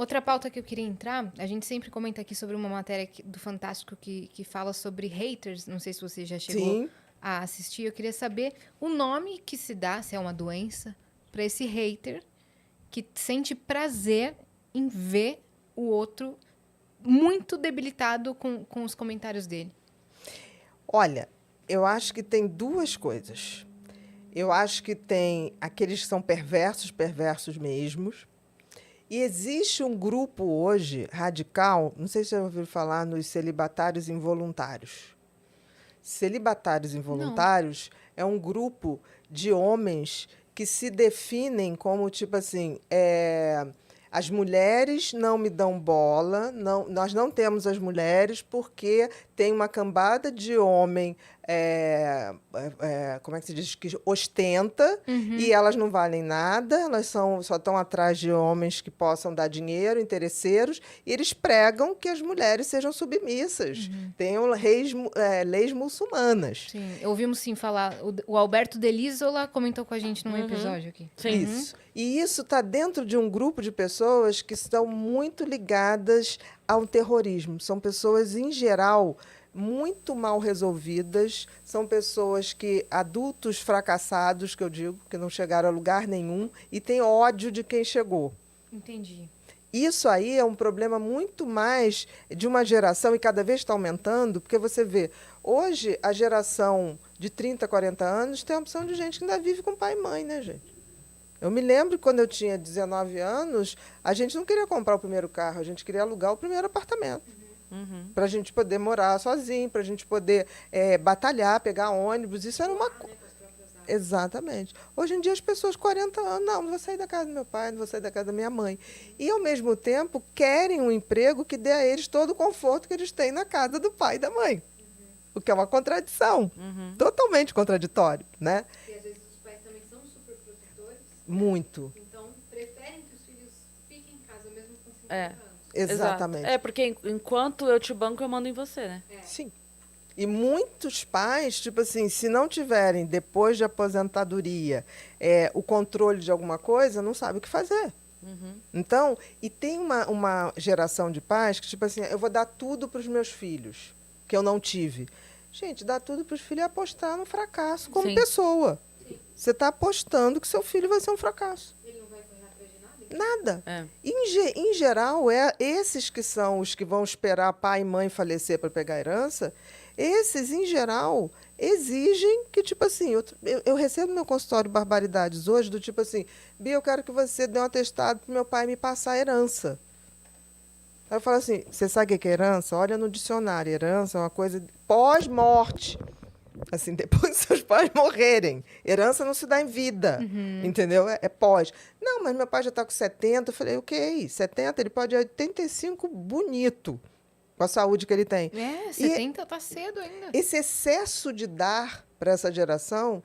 Outra pauta que eu queria entrar, a gente sempre comenta aqui sobre uma matéria do Fantástico que fala sobre haters. Não sei se você já chegou Sim. a assistir. Eu queria saber o nome que se dá, se é uma doença, para esse hater que sente prazer em ver o outro muito debilitado com os comentários dele. Olha, eu acho que tem duas coisas. Eu acho que tem aqueles que são perversos, perversos mesmos. E existe um grupo hoje radical, não sei se você já ouviu falar nos celibatários involuntários. Celibatários involuntários é um grupo de homens que se definem como, tipo assim, as mulheres não me dão bola, não, nós não temos as mulheres porque tem uma cambada de homem, como é que se diz, que ostenta, e elas não valem nada, elas só estão atrás de homens que possam dar dinheiro, interesseiros, e eles pregam que as mulheres sejam submissas, tenham leis muçulmanas. Sim, ouvimos sim falar. O Alberto Delisola comentou com a gente num episódio aqui. Sim. Isso. E isso está dentro de um grupo de pessoas que estão muito ligadas ao terrorismo. São pessoas, em geral, muito mal resolvidas. São pessoas adultos fracassados, que eu digo, que não chegaram a lugar nenhum e têm ódio de quem chegou. Entendi. Isso aí é um problema muito mais de uma geração, e cada vez está aumentando, porque você vê, hoje a geração de 30, 40 anos tem a opção de gente que ainda vive com pai e mãe, né, gente? Eu me lembro que quando eu tinha 19 anos, a gente não queria comprar o primeiro carro, a gente queria alugar o primeiro apartamento. Para a gente poder morar sozinho, para a gente poder batalhar, pegar ônibus. Isso era uma coisa. Exatamente. Hoje em dia, as pessoas, 40 anos, não vou sair da casa do meu pai, não vou sair da casa da minha mãe. E, ao mesmo tempo, querem um emprego que dê a eles todo o conforto que eles têm na casa do pai e da mãe. O que é uma contradição. Totalmente contraditório, né? E às vezes os pais também são super protetores. Muito. Então, preferem que os filhos fiquem em casa mesmo com 50 É. anos. Exatamente. Exato. Porque enquanto eu te banco, eu mando em você, né? Sim. E muitos pais, tipo assim, se não tiverem, depois de aposentadoria, o controle de alguma coisa, não sabem o que fazer. Então, e tem uma geração de pais que, tipo assim, eu vou dar tudo para os meus filhos, que eu não tive. Gente, dar tudo para os filhos é apostar no fracasso como Sim. pessoa. Você está apostando que seu filho vai ser um fracasso. Ele não vai correr atrás de nada? Nada. É. Em geral, esses que são os que vão esperar pai e mãe falecer para pegar a herança, esses, em geral, exigem que, tipo assim, eu recebo no meu consultório barbaridades hoje, do tipo assim, Bia, eu quero que você dê um atestado para meu pai me passar a herança. Aí eu falo assim, você sabe o que é herança? Olha no dicionário, herança é uma coisa pós-morte. Assim, depois que seus pais morrerem. Herança não se dá em vida, entendeu? É pós. Não, mas meu pai já está com 70. Eu falei, ok, 70, ele pode ir a 85 bonito, com a saúde que ele tem. 70 tá cedo ainda. Esse excesso de dar para essa geração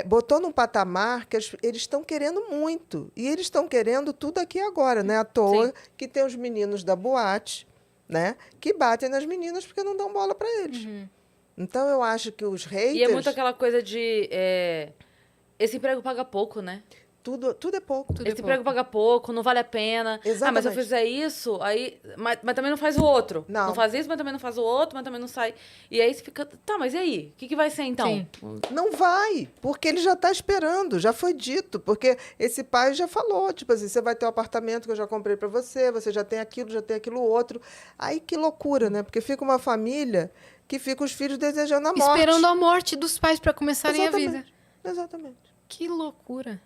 botou num patamar que eles estão querendo muito. E eles estão querendo tudo aqui agora, né? À toa que tem os meninos da boate, né? Que batem nas meninas porque não dão bola para eles. Então, eu acho que os haters... E é muito aquela coisa de... esse emprego paga pouco, né? Tudo é pouco. Esse emprego paga pouco, não vale a pena. Exatamente. Ah, mas se eu fizer isso, aí... Mas também não faz o outro. Não. Não faz isso, mas também não faz o outro, mas também não sai. E aí você fica... Tá, mas e aí? O que vai ser, então? Sim. Não vai, porque ele já está esperando, já foi dito. Porque esse pai já falou, tipo assim, você vai ter um apartamento que eu já comprei para você, você já tem aquilo outro. Aí que loucura, né? Porque fica uma família que fica os filhos desejando a morte. Esperando a morte dos pais para começarem a vida. Exatamente. Que loucura.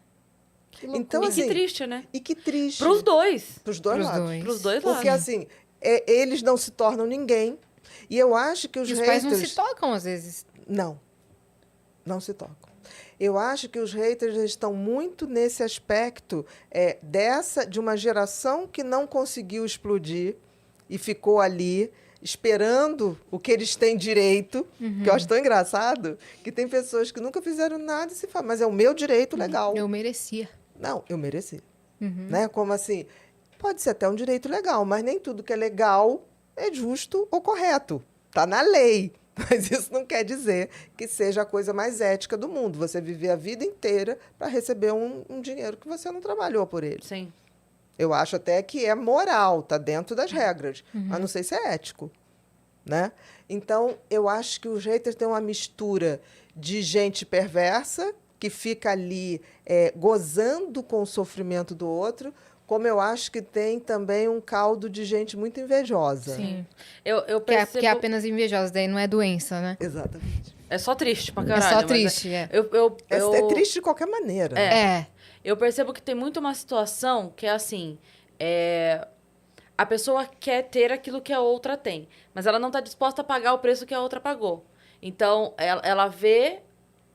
Que loucura. Então, E assim, que triste, né? E que triste. Pros dois. Para os dois Pros lados. dois. Pros dois lados. Porque, assim, eles não se tornam ninguém. E eu acho que os E os haters... pais não se tocam, às vezes. Não se tocam. Eu acho que os haters estão muito nesse aspecto de uma geração que não conseguiu explodir e ficou ali esperando o que eles têm direito, que eu acho tão engraçado, que tem pessoas que nunca fizeram nada e se falam, mas é o meu direito legal. Eu merecia. Não, eu mereci. Né? Como assim? Pode ser até um direito legal, mas nem tudo que é legal é justo ou correto. Está na lei. Mas isso não quer dizer que seja a coisa mais ética do mundo. Você viver a vida inteira para receber um dinheiro que você não trabalhou por ele. Sim. Eu acho até que é moral, tá dentro das regras. Mas não sei se é ético, né? Então, eu acho que os haters têm uma mistura de gente perversa, que fica ali gozando com o sofrimento do outro, como eu acho que tem também um caldo de gente muito invejosa. Sim. Eu Que é, percebo... que é apenas invejosa, daí não é doença, né? Exatamente. É só triste pra É caralho. só mas triste, é. É triste de qualquer maneira. É. Eu percebo que tem muito uma situação que é assim... A pessoa quer ter aquilo que a outra tem, mas ela não está disposta a pagar o preço que a outra pagou. Então, ela vê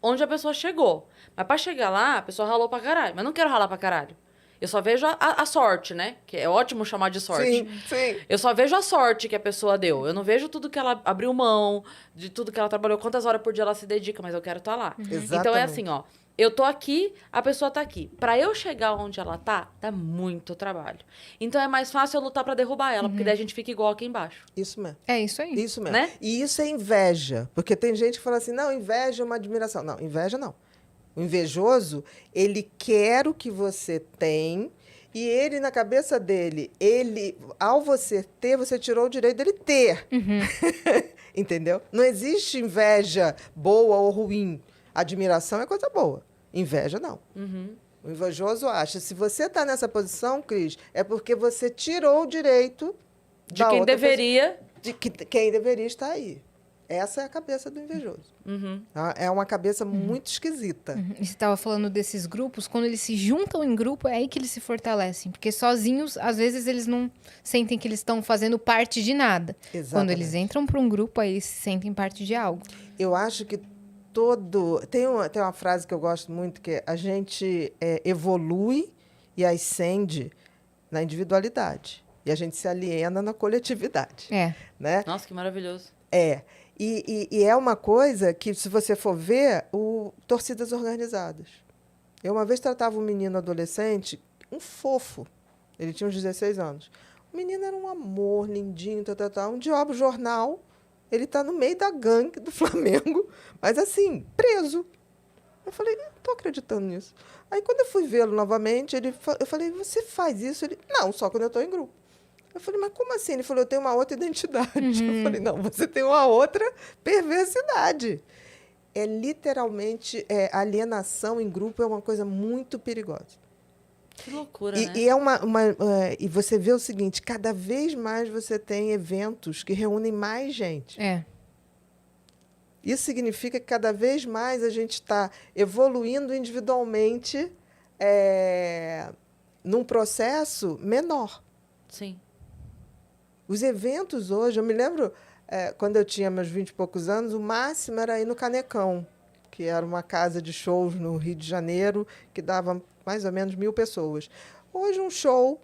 onde a pessoa chegou. Mas para chegar lá, a pessoa ralou pra caralho. Mas não quero ralar pra caralho. Eu só vejo a sorte, né? Que é ótimo chamar de sorte. Sim, sim. Eu só vejo a sorte que a pessoa deu. Eu não vejo tudo que ela abriu mão, de tudo que ela trabalhou, quantas horas por dia ela se dedica, mas eu quero estar lá. Exatamente. Então é assim, ó. Eu tô aqui, a pessoa tá aqui. Pra eu chegar onde ela tá, dá muito trabalho. Então é mais fácil eu lutar pra derrubar ela, porque daí a gente fica igual aqui embaixo. Isso mesmo. É isso aí. Isso mesmo. Né? E isso é inveja. Porque tem gente que fala assim, não, inveja é uma admiração. Não, inveja não. O invejoso, ele quer o que você tem e ele, na cabeça dele, ao você ter, você tirou o direito dele ter. Entendeu? Não existe inveja boa ou ruim. Admiração é coisa boa. Inveja, não. O invejoso acha, se você está nessa posição, Cris, é porque você tirou o direito De da quem outra deveria. pessoa, de quem deveria estar aí. Essa é a cabeça do invejoso. É uma cabeça muito esquisita. E você estava falando desses grupos, quando eles se juntam em grupo, é aí que eles se fortalecem. Porque sozinhos, às vezes, eles não sentem que eles estão fazendo parte de nada. Exatamente. Quando eles entram para um grupo, aí eles se sentem parte de algo. Eu acho que tem uma frase que eu gosto muito, que é a gente evolui e ascende na individualidade. E a gente se aliena na coletividade. Né? Nossa, que maravilhoso. E é uma coisa que, se você for ver, torcidas organizadas. Eu uma vez tratava um menino adolescente, um fofo. Ele tinha uns 16 anos. O menino era um amor, lindinho, tal. Um dia eu abro o jornal, ele está no meio da gangue do Flamengo, mas assim, preso. Eu falei, não estou acreditando nisso. Aí, quando eu fui vê-lo novamente, eu falei, você faz isso? Ele, não, só quando eu estou em grupo. Eu falei, mas como assim? Ele falou, eu tenho uma outra identidade. Eu falei, não, você tem uma outra perversidade. É literalmente, alienação em grupo é uma coisa muito perigosa. Que loucura, né? E você vê o seguinte, cada vez mais você tem eventos que reúnem mais gente. Isso significa que cada vez mais a gente está evoluindo individualmente num processo menor. Sim. Os eventos hoje, eu me lembro, quando eu tinha meus 20 e poucos anos, o máximo era ir no Canecão, que era uma casa de shows no Rio de Janeiro, que dava mais ou menos 1.000 pessoas. Hoje, um show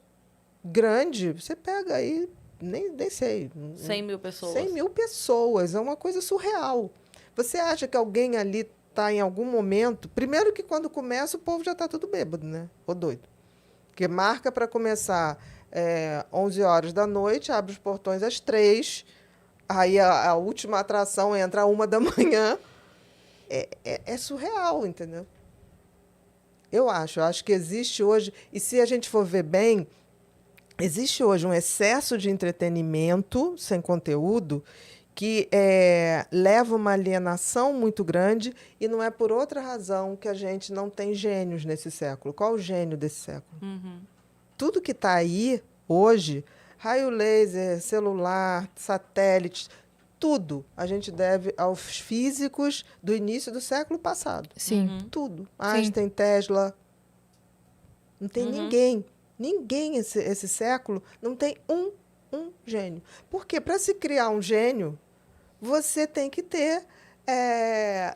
grande, você pega aí, nem sei. 100 mil pessoas. 100 mil pessoas, é uma coisa surreal. Você acha que alguém ali está em algum momento... Primeiro que quando começa, o povo já está tudo bêbado, né? Ou doido. Porque marca para começar 11 horas da noite, abre os portões às 3, aí a última atração entra às 1 da manhã. É surreal, entendeu? Eu acho que existe hoje, e se a gente for ver bem, existe hoje um excesso de entretenimento sem conteúdo que leva uma alienação muito grande, e não é por outra razão que a gente não tem gênios nesse século. Qual o gênio desse século? Tudo que está aí hoje, raio laser, celular, satélites, tudo a gente deve aos físicos do início do século passado. Sim. Tudo. Einstein, Tesla. Não tem ninguém. Ninguém esse século não tem um gênio. Porque para se criar um gênio, você tem que ter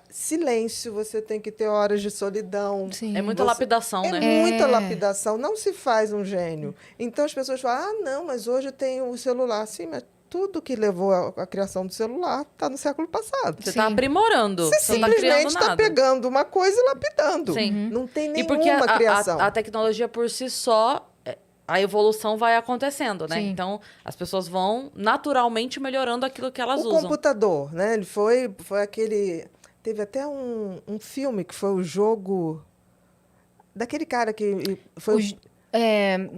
silêncio, você tem que ter horas de solidão. Sim. É muita lapidação, né? Muita lapidação. Não se faz um gênio. Então as pessoas falam, não, mas hoje eu tenho o celular. Sim, mas tudo que levou à criação do celular está no século passado. Você está aprimorando. Você não tá criando simplesmente está nada. pegando uma coisa e lapidando. Sim. Não tem E porque nenhuma criação. a tecnologia por si só, a evolução vai acontecendo, né? Sim. Então, as pessoas vão naturalmente melhorando aquilo que elas O usam. computador, né? Ele foi aquele... Teve até um filme que foi o jogo... Daquele cara que... Foi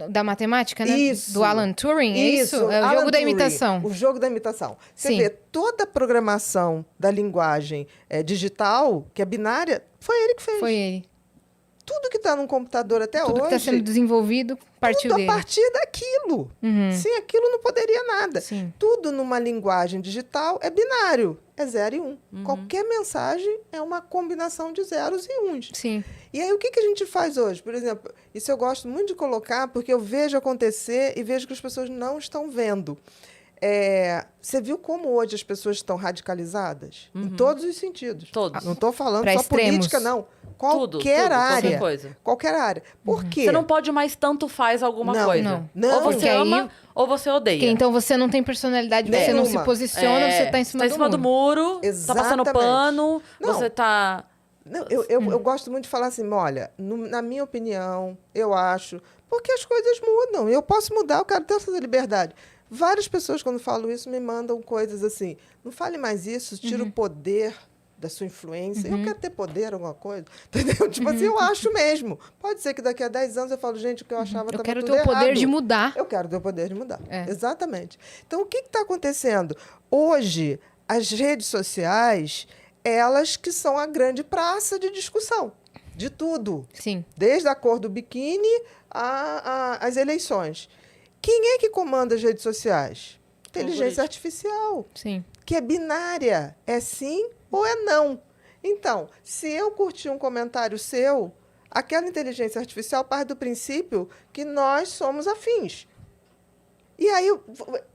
da matemática, né? Isso. Do Alan Turing, é isso? É o Alan jogo da Turing, imitação. O jogo da imitação. Você Sim. vê, toda a programação da linguagem digital, que é binária, foi ele que fez. Foi ele. Tudo que está num computador até Tudo que hoje, está sendo desenvolvido partiu tudo dele. a partir daquilo. Uhum. Sem aquilo não poderia nada. Sim. Tudo numa linguagem digital é binário, é 0 e 1. Qualquer mensagem é uma combinação de zeros e uns. Sim. E aí, o que a gente faz hoje? Por exemplo, isso eu gosto muito de colocar, porque eu vejo acontecer e vejo que as pessoas não estão vendo. Você viu como hoje as pessoas estão radicalizadas? Em todos os sentidos. Todos. Não estou falando Pra só extremos. política, não. Tudo, Qualquer área. qualquer coisa. Qualquer área. Por quê? Você não pode mais tanto faz alguma Não, coisa. não. Ou você Porque aí- ama ou você odeia. Porque então você não tem personalidade, você não se Nenhuma. posiciona, você tá em cima, do muro, tá passando Exatamente. pano, Não. você tá... Não, eu gosto muito de falar assim, olha, na minha opinião, eu acho, porque as coisas mudam. Eu posso mudar, eu quero ter essa liberdade. Várias pessoas, quando falam isso, me mandam coisas assim, não fale mais isso, tira o poder da sua influência. Eu quero ter poder, alguma coisa. Entendeu? Tipo assim, eu acho mesmo. Pode ser que daqui a 10 anos eu falo, gente, o que eu achava Eu estava quero tudo ter o poder errado. de mudar. Eu quero ter o poder de mudar. É. Exatamente. Então, o que está acontecendo? Hoje, as redes sociais, elas que são a grande praça de discussão de tudo. Sim. Desde a cor do biquíni às eleições. Quem é que comanda as redes sociais? Inteligência artificial, Sim. que é binária. É sim ou é não. Então, se eu curtir um comentário seu, aquela inteligência artificial parte do princípio que nós somos afins. E aí,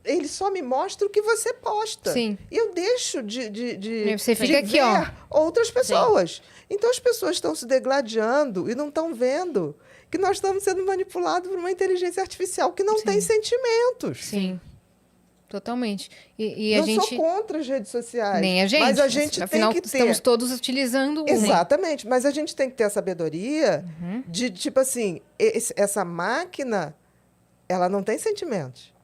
ele só me mostra o que você posta. Sim. E eu deixo de Você fica de aqui, ó. ver outras pessoas. Então, as pessoas estão se degladiando e não estão vendo que nós estamos sendo manipulados por uma inteligência artificial que não tem sentimentos. Sim. Totalmente. E a Não gente... sou contra as redes sociais. Nem a gente. Mas a gente Afinal, tem que ter... estamos todos utilizando uma. Exatamente. Mas a gente tem que ter a sabedoria de, tipo assim, essa máquina, ela não tem sentimentos,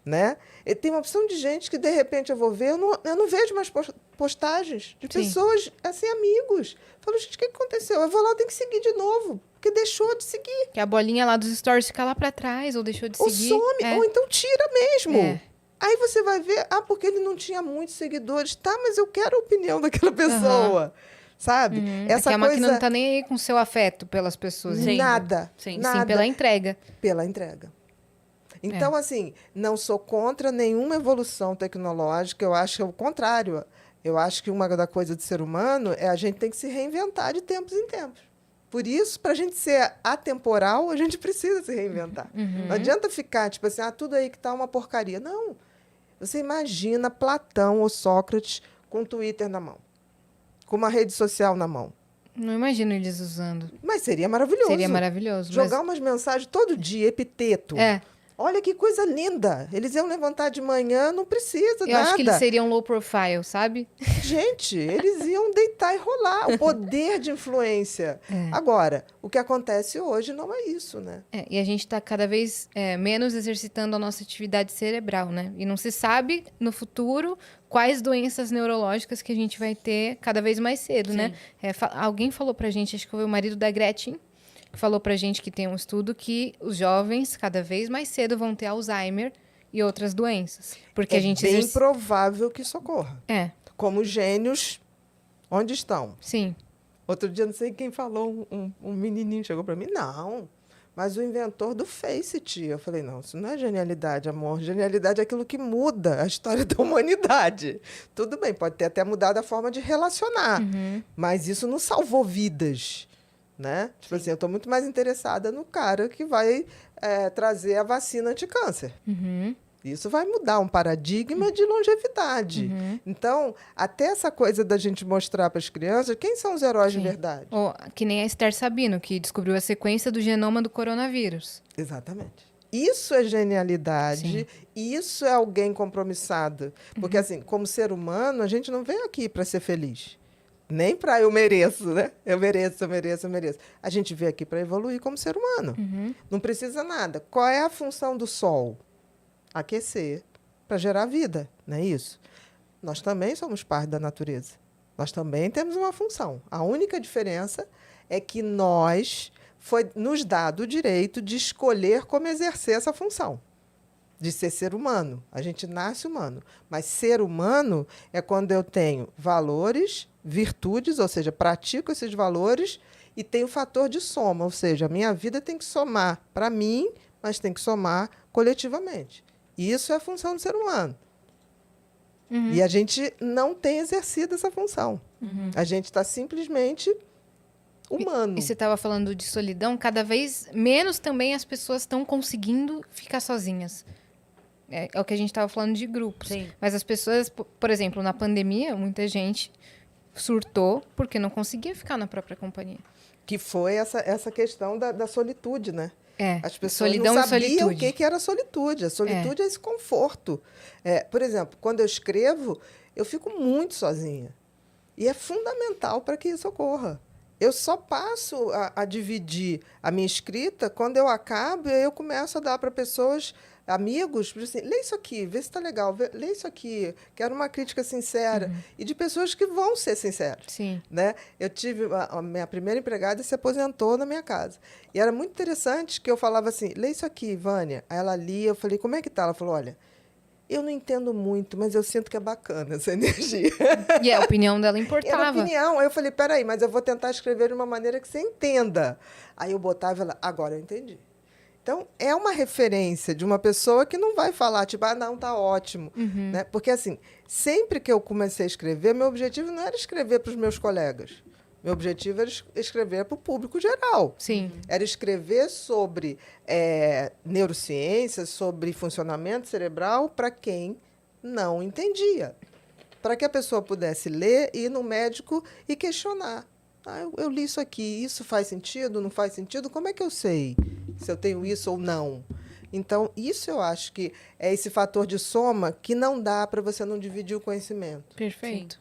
né? E tem uma opção de gente que, de repente, eu vou ver, eu não vejo mais postagens de Sim. pessoas, assim, amigos. Falo, gente, o que aconteceu? Eu vou lá, eu tenho que seguir de novo, porque deixou de seguir. Que a bolinha lá dos stories fica lá pra trás, ou deixou de Ou seguir. some, ou então tira mesmo. É. Aí você vai ver, porque ele não tinha muitos seguidores. Tá, mas eu quero a opinião daquela pessoa, sabe? Essa a máquina não tá nem aí com o seu afeto pelas pessoas. Sim. Nada, Sim. nada. Sim, pela entrega. Pela entrega. Então, assim, não sou contra nenhuma evolução tecnológica, eu acho que é o contrário. Eu acho que uma da coisa do ser humano é a gente tem que se reinventar de tempos em tempos. Por isso, para a gente ser atemporal, a gente precisa se reinventar. Não adianta ficar, tipo assim, tudo aí que tá uma porcaria. Não. Você imagina Platão ou Sócrates com o Twitter na mão, com uma rede social na mão. Não imagino eles usando. Mas seria maravilhoso. Seria maravilhoso. Jogar umas mensagens todo dia, epiteto. É. Olha que coisa linda. Eles iam levantar de manhã, não precisa Eu nada. acho que eles seriam low profile, sabe? Gente, eles iam deitar e rolar. O poder de influência. Agora, o que acontece hoje não é isso, né? E a gente está cada vez menos exercitando a nossa atividade cerebral, né? E não se sabe no futuro quais doenças neurológicas que a gente vai ter cada vez mais cedo, né? Alguém falou pra gente, acho que foi o marido da Gretchen, que falou pra gente que tem um estudo que os jovens cada vez mais cedo vão ter Alzheimer e outras doenças. Porque a gente bem provável que isso ocorra. Como gênios, onde estão? Sim. Outro dia, não sei quem falou, um menininho chegou para mim, não, mas o inventor do Face, tia. Eu falei, não, isso não é genialidade, amor. Genialidade é aquilo que muda a história da humanidade. Tudo bem, pode ter até mudado a forma de relacionar, mas isso não salvou vidas, né? Tipo assim, eu estou muito mais interessada no cara que vai trazer a vacina anti-câncer. Isso vai mudar um paradigma de longevidade. Então, até essa coisa da gente mostrar para as crianças quem são os heróis de verdade. Ou, que nem a Esther Sabino, que descobriu a sequência do genoma do coronavírus. Exatamente. Isso é genialidade, isso é alguém compromissado. Porque, assim, como ser humano, a gente não veio aqui para ser feliz. Nem para eu mereço, né? Eu mereço. A gente veio aqui para evoluir como ser humano. Não precisa nada. Qual é a função do Sol? Aquecer para gerar vida, não é isso? Nós também somos parte da natureza. Nós também temos uma função. A única diferença é que nós foi nos dado o direito de escolher como exercer essa função, de ser humano. A gente nasce humano, mas ser humano é quando eu tenho valores, virtudes, ou seja, pratico esses valores e tenho o fator de soma, ou seja, a minha vida tem que somar para mim, mas tem que somar coletivamente. E isso é a função do ser humano. E a gente não tem exercido essa função. A gente está simplesmente humano. E você estava falando de solidão, cada vez menos também as pessoas estão conseguindo ficar sozinhas. É o que a gente estava falando de grupos. Sim. Mas as pessoas, por exemplo, na pandemia, muita gente surtou porque não conseguia ficar na própria companhia. Que foi essa questão da solitude, né? As pessoas solidão não e sabiam solitude. o que era solitude. A solitude é esse conforto. Por exemplo, quando eu escrevo, eu fico muito sozinha. E é fundamental para que isso ocorra. Eu só passo a dividir a minha escrita quando eu acabo e aí eu começo a dar para pessoas, amigos, assim, lê isso aqui, vê se está legal, lê isso aqui, quero uma crítica sincera. E de pessoas que vão ser sinceras. Sim. Né? Eu tive a minha primeira empregada se aposentou na minha casa. E era muito interessante que eu falava assim, lê isso aqui, Vânia. Aí ela lia, eu falei, como é que tá? Ela falou, olha, eu não entendo muito, mas eu sinto que é bacana essa energia. E a opinião dela Era importava. opinião. Aí eu falei, peraí, mas eu vou tentar escrever de uma maneira que você entenda. Aí eu botava ela, agora eu entendi. Então, é uma referência de uma pessoa que não vai falar, tipo, não, tá ótimo. Né? Porque, assim, sempre que eu comecei a escrever, meu objetivo não era escrever para os meus colegas. Meu objetivo era escrever para o público geral. Sim. Era escrever sobre neurociências, sobre funcionamento cerebral para quem não entendia. Para que a pessoa pudesse ler, ir no médico e questionar. Eu li isso aqui, isso faz sentido, não faz sentido? Como é que eu sei se eu tenho isso ou não? Então, isso eu acho que é esse fator de soma que não dá para você não dividir o conhecimento. Perfeito.